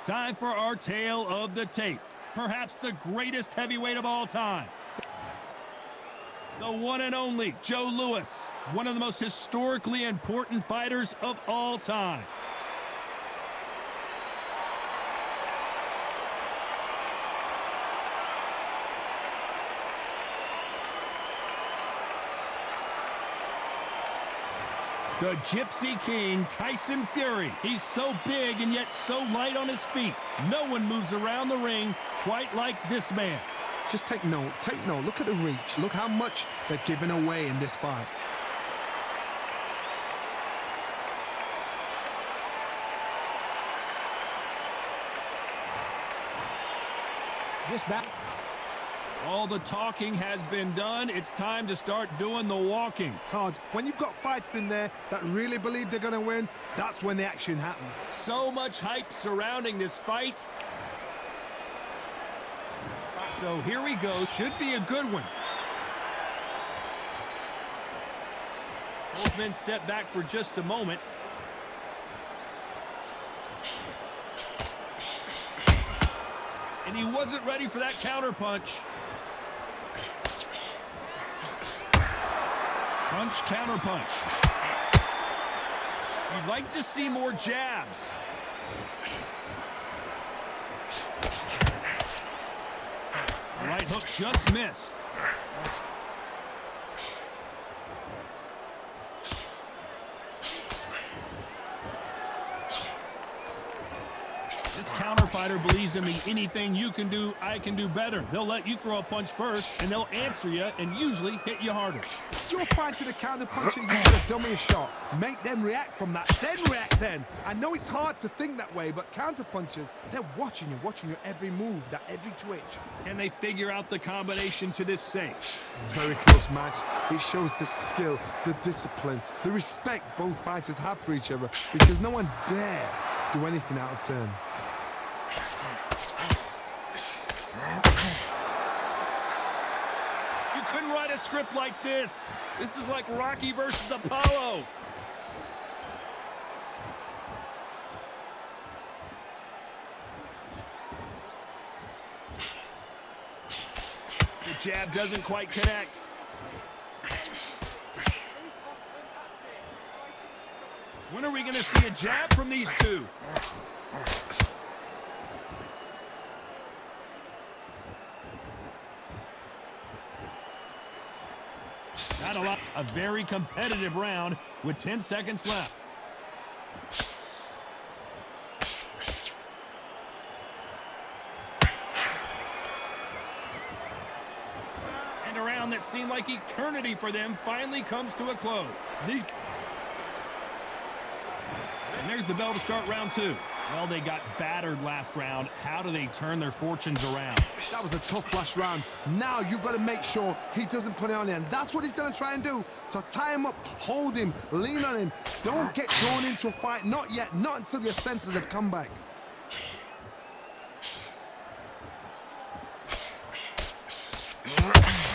Time for our tale of the tape. Perhaps the greatest heavyweight of all time. The one and only Joe Louis, one of the most historically important fighters of all time. The Gypsy King, Tyson Fury. He's so big and yet so light on his feet. No one moves around the ring quite like this man. Just take note, Look at the reach. Look how much they're giving away in this fight. This battle. All the talking has been done. It's time to start doing the walking. Todd, when you've got fights in there that really believe they're going to win, that's when the action happens. So much hype surrounding this fight. So here we go. Should be a good one. Both men step back for just a moment. And he wasn't ready for that counter punch. Punch, counter punch. You'd like to see more jabs. The right hook just missed. This counter fighter believes in the anything you can do, I can do better. They'll let you throw a punch first, and they'll answer you and usually hit you harder. If you're fighting a counter puncher, you get a dummy shot. Make them react from that, then react then. I know it's hard to think that way, but counter punchers, they're watching your every move, that every twitch. Can they figure out the combination to this safe? Very close match. It shows the skill, the discipline, the respect both fighters have for each other, because no one dare do anything out of turn. You couldn't write a script like this. This is like Rocky versus Apollo. The jab doesn't quite connect. When are we going to see a jab from these two? Not a lot. A very competitive round with 10 seconds left. And a round that seemed like eternity for them finally comes to a close. And there's the bell to start round two. Well, they got battered last round. How do they turn their fortunes around? That was a tough last round. Now you've got to make sure he doesn't put it on him. That's what he's going to try and do. So tie him up, hold him, lean on him. Don't get drawn into a fight. Not yet. Not until your senses have come back.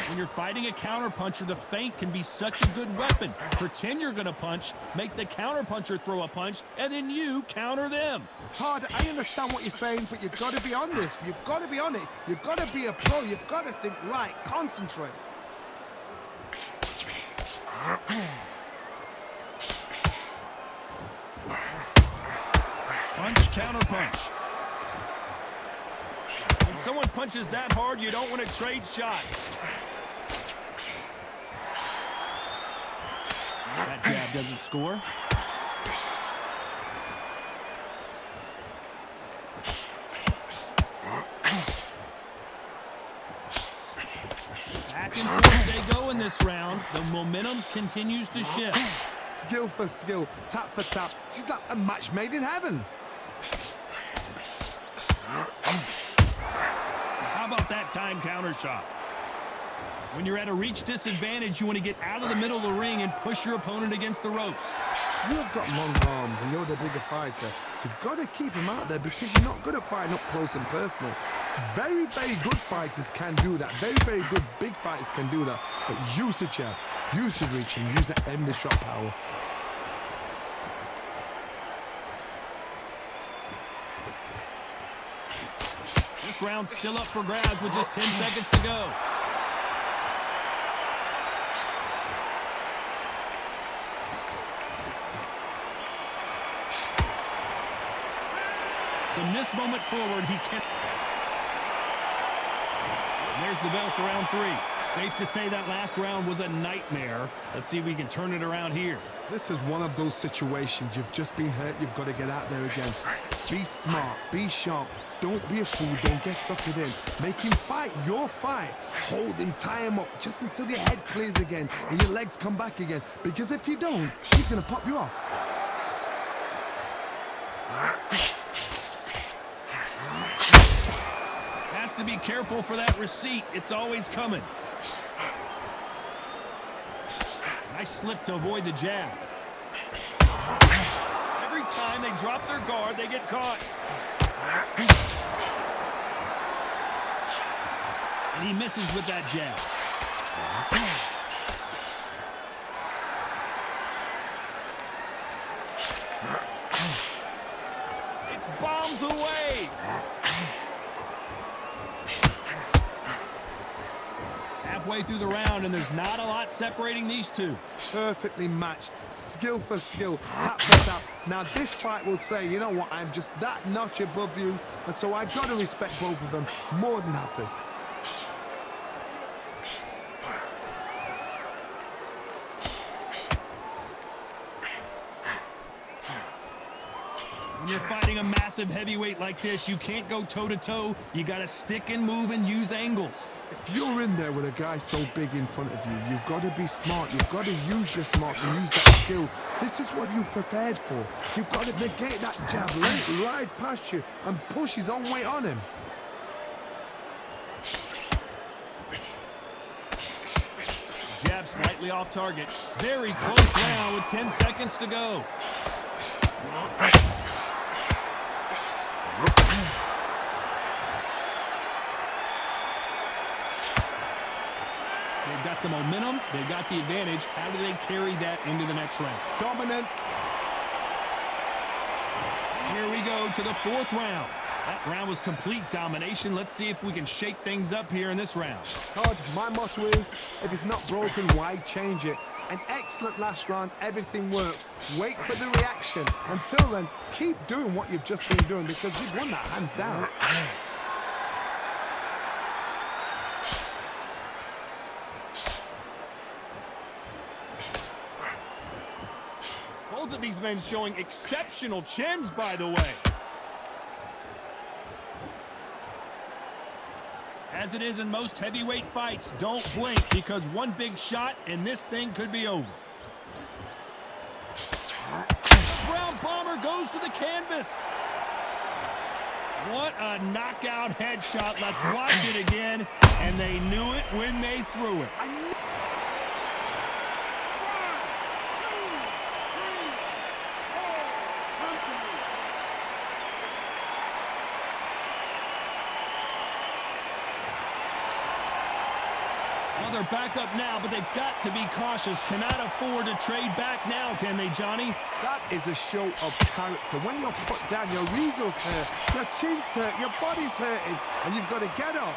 When you're fighting a counterpuncher, the feint can be such a good weapon. Pretend you're going to punch, make the counterpuncher throw a punch, and then you counter them. Todd, I understand what you're saying, but you've got to be on this. You've got to be on it. You've got to be a pro. You've got to think right. Concentrate. Punch, counterpunch. When someone punches that hard, you don't want to trade shots. That jab doesn't score. Back and forth they go in this round. The momentum continues to shift. Skill for skill, tap for tap. She's like a match made in heaven. How about that time counter shot? When you're at a reach disadvantage, you want to get out of the middle of the ring and push your opponent against the ropes. You have got long arms and you're the bigger fighter. You've got to keep him out there because you're not good at fighting up close and personal. Very, very good fighters can do that. Very, very good big fighters can do that. But use the jab, use the reach, and use that endless shot power. This round's still up for grabs with just 10 seconds to go. From this moment forward, he can't. There's the bell for round 3. Safe to say that last round was a nightmare. Let's see if we can turn it around here. This is one of those situations. You've just been hurt. You've got to get out there again. Be smart. Be sharp. Don't be a fool. Don't get suckered in. Make him fight your fight. Hold him. Tie him up just until your head clears again and your legs come back again. Because if you don't, he's going to pop you off. Has to be careful for that receipt. It's always coming. Nice slip to avoid the jab. Every time they drop their guard, they get caught. And he misses with that jab. It's bombs away. Halfway through the round, and there's not a lot separating these two. Perfectly matched, skill for skill, tap for tap. Now this fight will say, you know what, I'm just that notch above you, and so I've got to respect both of them. More than happy. When you're fighting a massive heavyweight like this, you can't go toe-to-toe. You got to stick and move and use angles. If you're in there with a guy so big in front of you, you've got to be smart. You've got to use your smarts and use that skill. This is what you've prepared for. You've got to negate that jab, let it ride past you and push his own weight on him. Jab slightly off target. Very close round with 10 seconds to go. They've got the momentum, they've got the advantage. How do they carry that into the next round? Dominance. Here we go to the 4th round. That round was complete domination. Let's see if we can shake things up here in this round. Todd, my motto is, if it's not broken, why change it? An excellent last round, everything worked. Wait for the reaction. Until then, keep doing what you've just been doing because you've won that hands down. Both of these men showing exceptional chins, by the way. As it is in most heavyweight fights, don't blink because one big shot and this thing could be over. The Brown Bomber goes to the canvas. What a knockout headshot. Let's watch it again. And they knew it when they threw it. Well, they're back up now, but they've got to be cautious. Cannot afford to trade back now, can they, Johnny? That is a show of character. When you're put down, your ego's hurt, your chin's hurt, your body's hurting, and you've got to get up,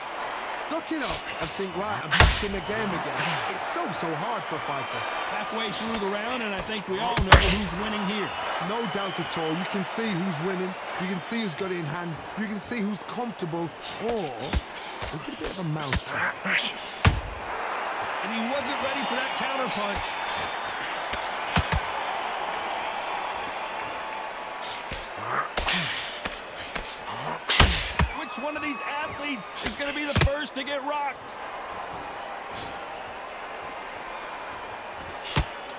suck it up, and think, right, I'm back in the game again. It's so hard for a fighter. Halfway through the round, and I think we all know who's winning here. No doubt at all. You can see who's winning. You can see who's got it in hand. You can see who's comfortable. Or it's a bit of a mousetrap. And he wasn't ready for that counterpunch. Which one of these athletes is going to be the first to get rocked?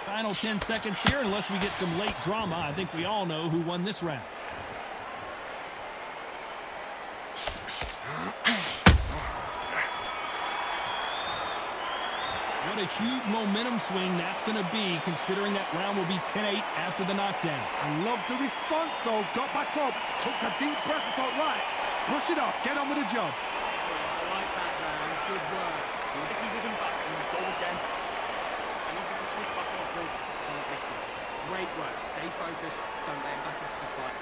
Final 10 seconds here, unless we get some late drama. I think we all know who won this round. What a huge momentum swing that's going to be, considering that round will be 10-8 after the knockdown. I love the response, though. Got back up, took a deep breath and thought, right, push it off, get on with the job. I like that, man. Good work. If you give him back and go again, I need you to switch back on, bro. Don't listen. Great work. Stay focused. Don't let him back into the fight.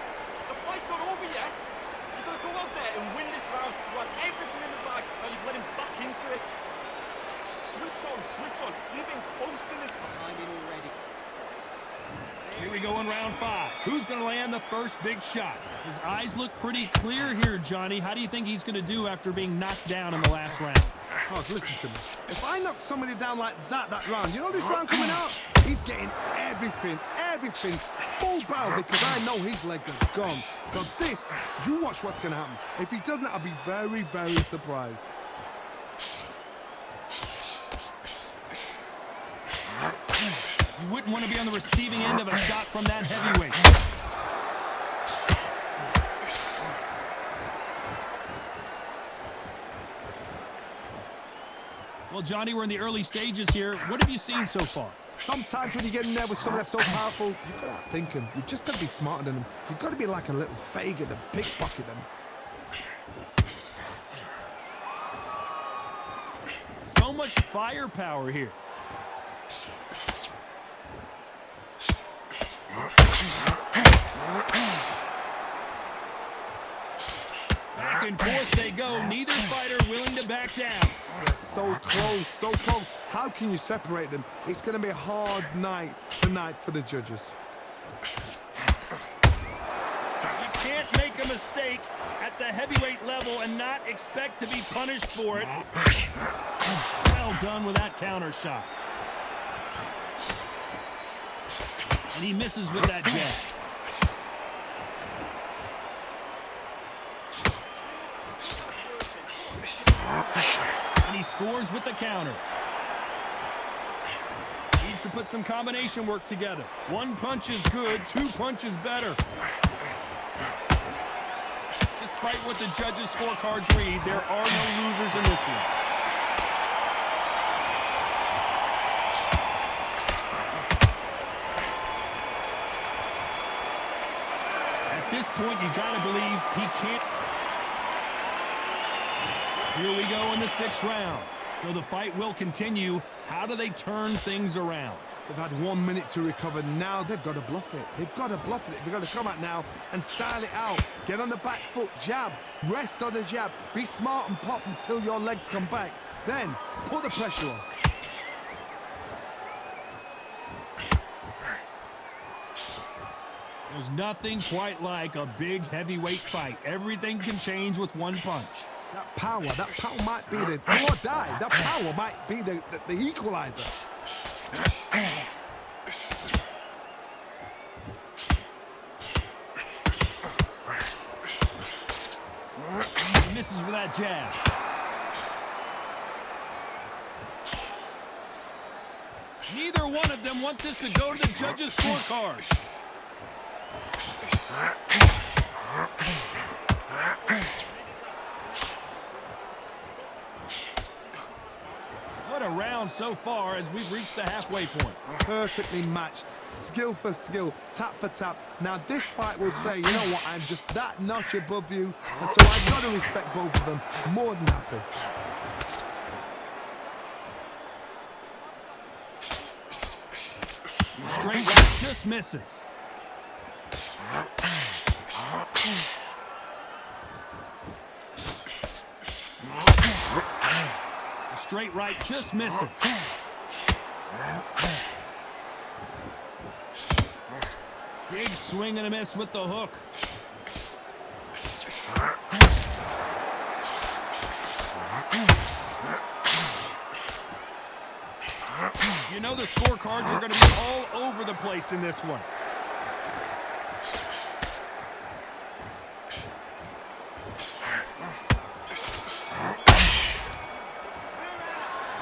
The fight's not over yet. You've got to go out there and win this round. You have Switch on. You've been coasting this for timing already. Here we go in round 5. Who's going to land the first big shot? His eyes look pretty clear here, Johnny. How do you think he's going to do after being knocked down in the last round? Oh, listen to me. If I knock somebody down like that round, you know this round coming out? He's getting everything, full barrel, because I know his legs are gone. So this, you watch what's going to happen. If he doesn't, I'll be very, very surprised. You wouldn't want to be on the receiving end of a shot from that heavyweight. Well, Johnny, we're in the early stages here. What have you seen so far? Sometimes when you get in there with someone that's so powerful, you've got to outthink him. You've just got to be smarter than him. You've got to be like a little Fagin and pickpocket him. So much firepower here. Back and forth they go. Neither fighter willing to back down. They're so close, so close. How can you separate them? It's going to be a hard night tonight for the judges. You can't make a mistake at the heavyweight level and not expect to be punished for it. Well done with that counter shot. And he misses with that jab. And he scores with the counter. Needs to put some combination work together. One punch is good, 2 punches better. Despite what the judges' scorecards read, there are no losers in this one. At this point, you gotta believe he can't. Here we go in the 6th round. So the fight will continue. How do they turn things around? They've had 1 minute to recover. Now they've got to bluff it. They've got to bluff it. They've got to come out now and style it out. Get on the back foot, jab, rest on the jab. Be smart and pop until your legs come back. Then put the pressure on. There's nothing quite like a big heavyweight fight. Everything can change with one punch. That power might be the do or die. That power might be the equalizer. He misses with that jab. Neither one of them want this to go to the judges' scorecard. What a round so far as we've reached the halfway point. Perfectly matched, skill for skill, tap for tap. Now this fight will say, you know what, I'm just that notch above you, and so I've got to respect both of them. More than happy. Straight right just misses. The straight right just misses. Big swing and a miss with the hook. You know the scorecards are going to be all over the place in this one.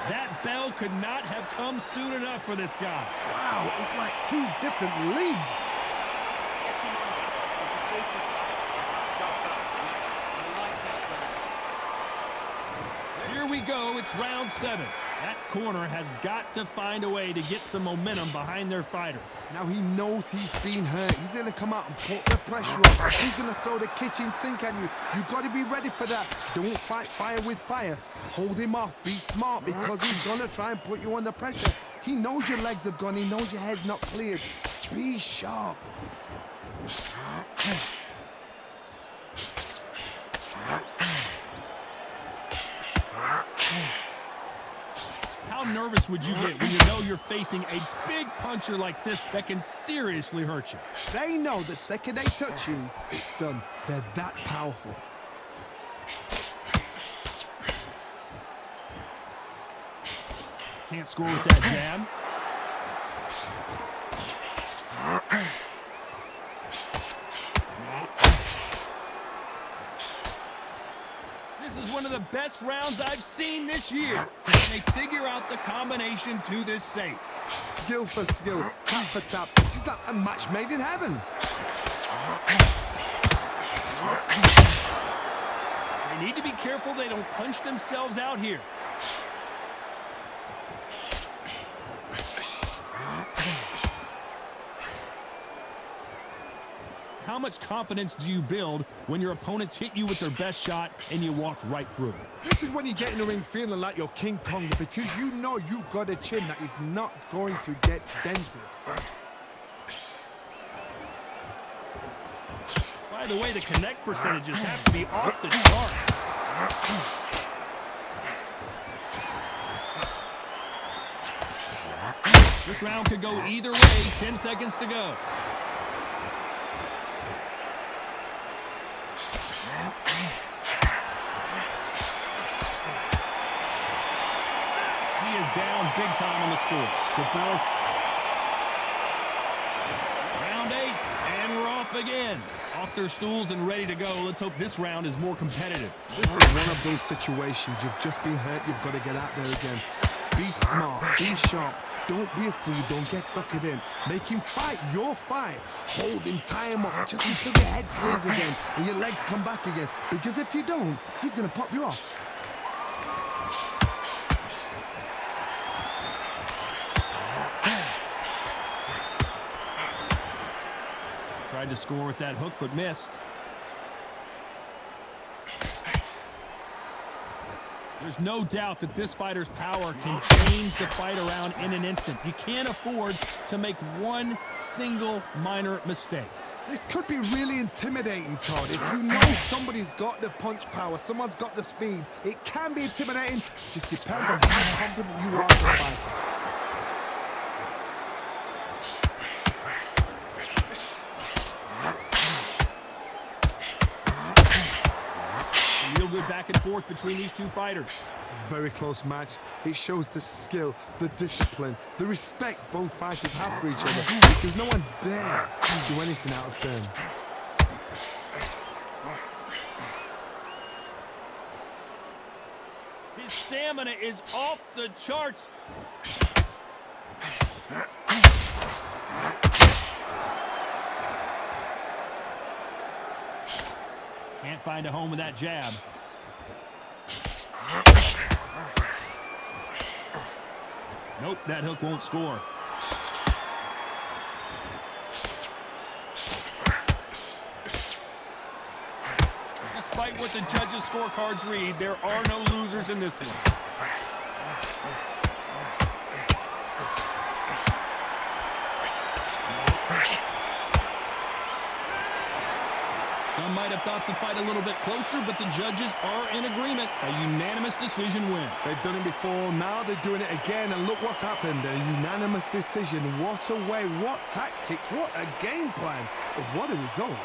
That bell could not have come soon enough for this guy. Wow, it's like 2 different leagues. Here we go, it's round 7. That corner has got to find a way to get some momentum behind their fighter. Now he knows he's been hurt. He's going to come out and put the pressure on. He's going to throw the kitchen sink at you. You've got to be ready for that. Don't fight fire with fire. Hold him off. Be smart, because he's going to try and put you under pressure. He knows your legs have gone. He knows your head's not cleared. Be sharp. How nervous would you get when you know you're facing a big puncher like this that can seriously hurt you? They know the second they touch you, it's done. They're that powerful. Can't score with that jab. This is one of the best rounds I've seen this year. And they figure out the combination to this safe. Skill for skill, tap for tap. Just like a match made in heaven. They need to be careful they don't punch themselves out here. How much confidence do you build when your opponents hit you with their best shot and you walked right through? This is when you get in the ring feeling like you're King Kong, because you know you've got a chin that is not going to get dented. By the way, the connect percentages have to be off the charts. This round could go either way. 10 seconds to go. He is down big time on the scores. The bell's... Round 8, and we're off again. Off their stools and ready to go. Let's hope this round is more competitive. This is one of those situations. You've just been hurt. You've got to get out there again. Be smart. Be sharp. Don't be a fool. Don't get suckered in. Make him fight your fight. Hold him, tie him up just until your head clears again and your legs come back again. Because if you don't, he's going to pop you off. Tried to score with that hook, but missed. There's no doubt that this fighter's power can change the fight around in an instant. You can't afford to make one single minor mistake. This could be really intimidating, Todd. If you know somebody's got the punch power, someone's got the speed, it can be intimidating. Just depends on how confident you are as a fighter. Real good back and forth between these two fighters. Very close match. It shows the skill, the discipline, the respect both fighters have for each other, because no one dare do anything out of turn. His stamina is off the charts. Can't find a home with that jab. Nope, that hook won't score. Despite what the judges' scorecards read, there are no losers in this one. Some might have thought the fight a little bit closer, but the judges are in agreement. A unanimous decision win. They've done it before, now they're doing it again, and look what's happened. A unanimous decision. What a way, what tactics, what a game plan. What a result.